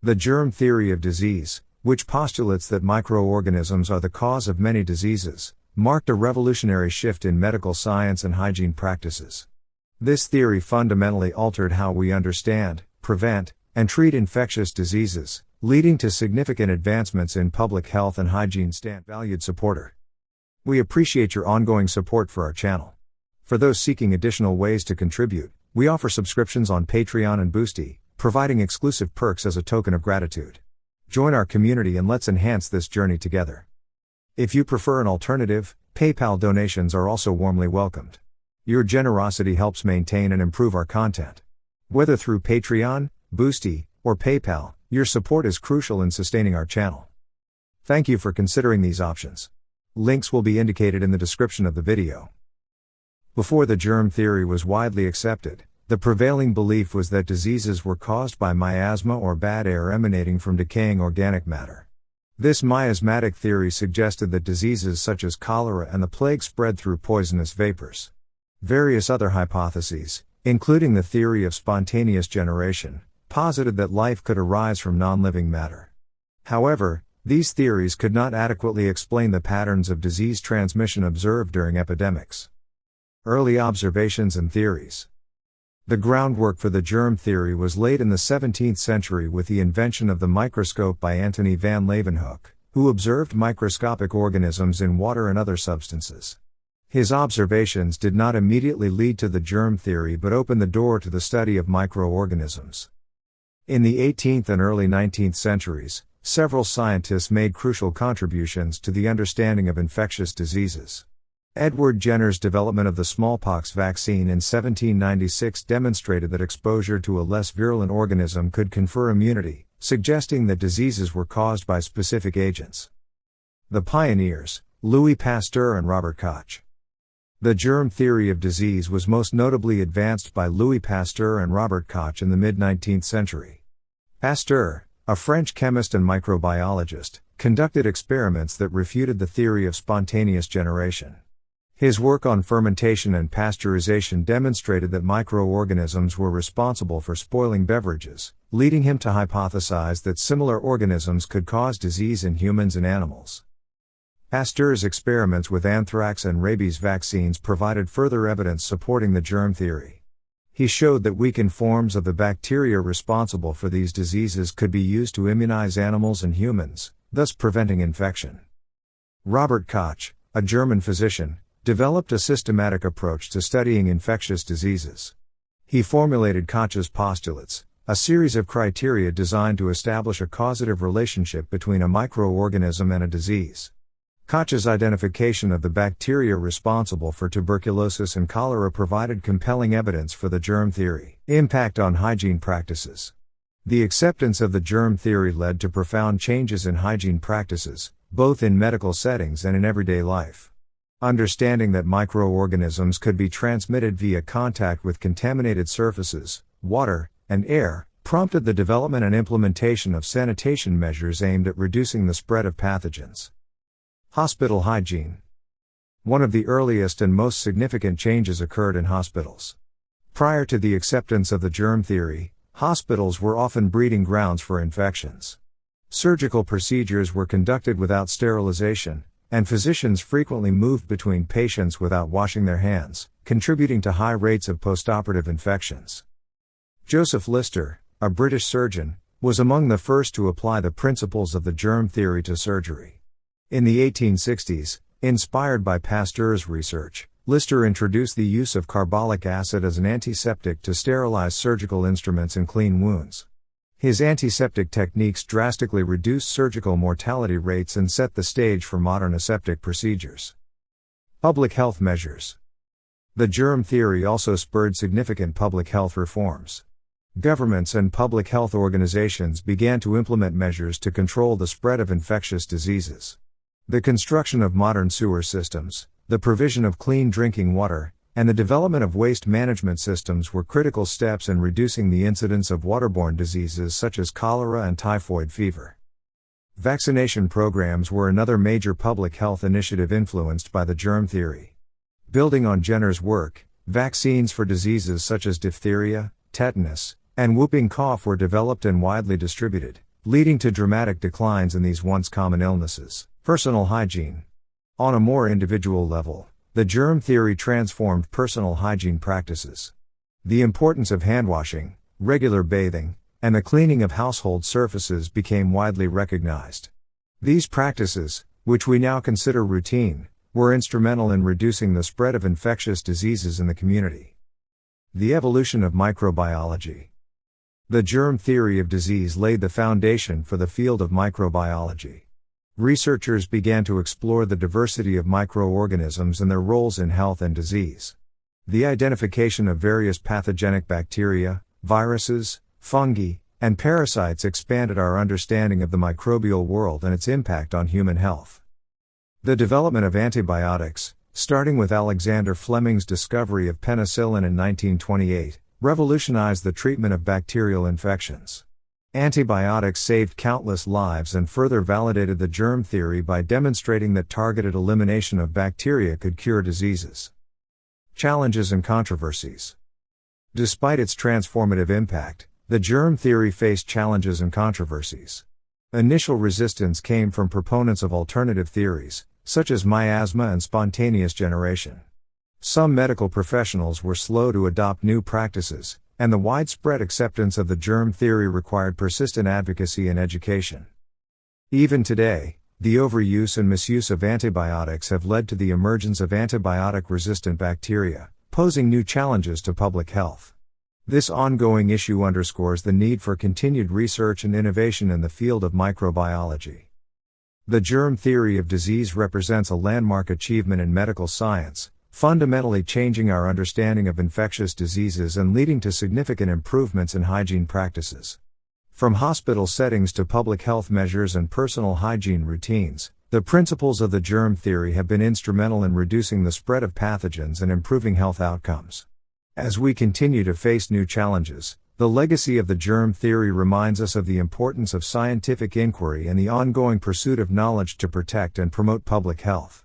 The germ theory of disease, which postulates that microorganisms are the cause of many diseases, marked a revolutionary shift in medical science and hygiene practices. This theory fundamentally altered how we understand, prevent, and treat infectious diseases, leading to significant advancements in public health and hygiene. Valued supporter. We appreciate your ongoing support for our channel. For those seeking additional ways to contribute, we offer subscriptions on Patreon and Boosty, providing exclusive perks as a token of gratitude. Join our community and let's enhance this journey together. If you prefer an alternative, PayPal donations are also warmly welcomed. Your generosity helps maintain and improve our content. Whether through Patreon, Boosty, or PayPal, your support is crucial in sustaining our channel. Thank you for considering these options. Links will be indicated in the description of the video. Before the germ theory was widely accepted, the prevailing belief was that diseases were caused by miasma or bad air emanating from decaying organic matter. This miasmatic theory suggested that diseases such as cholera and the plague spread through poisonous vapors. Various other hypotheses, including the theory of spontaneous generation, posited that life could arise from non-living matter. However, these theories could not adequately explain the patterns of disease transmission observed during epidemics. Early observations and theories. The groundwork for the germ theory was laid in the 17th century with the invention of the microscope by Antony van Leeuwenhoek, who observed microscopic organisms in water and other substances. His observations did not immediately lead to the germ theory but opened the door to the study of microorganisms. In the 18th and early 19th centuries, several scientists made crucial contributions to the understanding of infectious diseases. Edward Jenner's development of the smallpox vaccine in 1796 demonstrated that exposure to a less virulent organism could confer immunity, suggesting that diseases were caused by specific agents. The pioneers, Louis Pasteur and Robert Koch. The germ theory of disease was most notably advanced by Louis Pasteur and Robert Koch in the mid-19th century. Pasteur, a French chemist and microbiologist, conducted experiments that refuted the theory of spontaneous generation. His work on fermentation and pasteurization demonstrated that microorganisms were responsible for spoiling beverages, leading him to hypothesize that similar organisms could cause disease in humans and animals. Pasteur's experiments with anthrax and rabies vaccines provided further evidence supporting the germ theory. He showed that weakened forms of the bacteria responsible for these diseases could be used to immunize animals and humans, thus preventing infection. Robert Koch, a German physician, developed a systematic approach to studying infectious diseases. He formulated Koch's postulates, a series of criteria designed to establish a causative relationship between a microorganism and a disease. Koch's identification of the bacteria responsible for tuberculosis and cholera provided compelling evidence for the germ theory. Impact on hygiene practices. The acceptance of the germ theory led to profound changes in hygiene practices, both in medical settings and in everyday life. Understanding that microorganisms could be transmitted via contact with contaminated surfaces, water, and air, prompted the development and implementation of sanitation measures aimed at reducing the spread of pathogens. Hospital hygiene. One of the earliest and most significant changes occurred in hospitals. Prior to the acceptance of the germ theory, hospitals were often breeding grounds for infections. Surgical procedures were conducted without sterilization, and physicians frequently moved between patients without washing their hands, contributing to high rates of postoperative infections. Joseph Lister, a British surgeon, was among the first to apply the principles of the germ theory to surgery. In the 1860s, inspired by Pasteur's research, Lister introduced the use of carbolic acid as an antiseptic to sterilize surgical instruments and clean wounds. His antiseptic techniques drastically reduced surgical mortality rates and set the stage for modern aseptic procedures. Public health measures. The germ theory also spurred significant public health reforms. Governments and public health organizations began to implement measures to control the spread of infectious diseases. The construction of modern sewer systems, the provision of clean drinking water, and the development of waste management systems were critical steps in reducing the incidence of waterborne diseases such as cholera and typhoid fever. Vaccination programs were another major public health initiative influenced by the germ theory. Building on Jenner's work, vaccines for diseases such as diphtheria, tetanus, and whooping cough were developed and widely distributed, leading to dramatic declines in these once common illnesses. Personal hygiene. On a more individual level, the germ theory transformed personal hygiene practices. The importance of handwashing, regular bathing, and the cleaning of household surfaces became widely recognized. These practices, which we now consider routine, were instrumental in reducing the spread of infectious diseases in the community. The evolution of microbiology. The germ theory of disease laid the foundation for the field of microbiology. Researchers began to explore the diversity of microorganisms and their roles in health and disease. The identification of various pathogenic bacteria, viruses, fungi, and parasites expanded our understanding of the microbial world and its impact on human health. The development of antibiotics, starting with Alexander Fleming's discovery of penicillin in 1928, revolutionized the treatment of bacterial infections. Antibiotics saved countless lives and further validated the germ theory by demonstrating that targeted elimination of bacteria could cure diseases. Challenges and controversies. Despite its transformative impact, the germ theory faced challenges and controversies. Initial resistance came from proponents of alternative theories, such as miasma and spontaneous generation. Some medical professionals were slow to adopt new practices, and the widespread acceptance of the germ theory required persistent advocacy and education. Even today, the overuse and misuse of antibiotics have led to the emergence of antibiotic-resistant bacteria, posing new challenges to public health. This ongoing issue underscores the need for continued research and innovation in the field of microbiology. The germ theory of disease represents a landmark achievement in medical science, fundamentally changing our understanding of infectious diseases and leading to significant improvements in hygiene practices. From hospital settings to public health measures and personal hygiene routines, the principles of the germ theory have been instrumental in reducing the spread of pathogens and improving health outcomes. As we continue to face new challenges, the legacy of the germ theory reminds us of the importance of scientific inquiry and the ongoing pursuit of knowledge to protect and promote public health.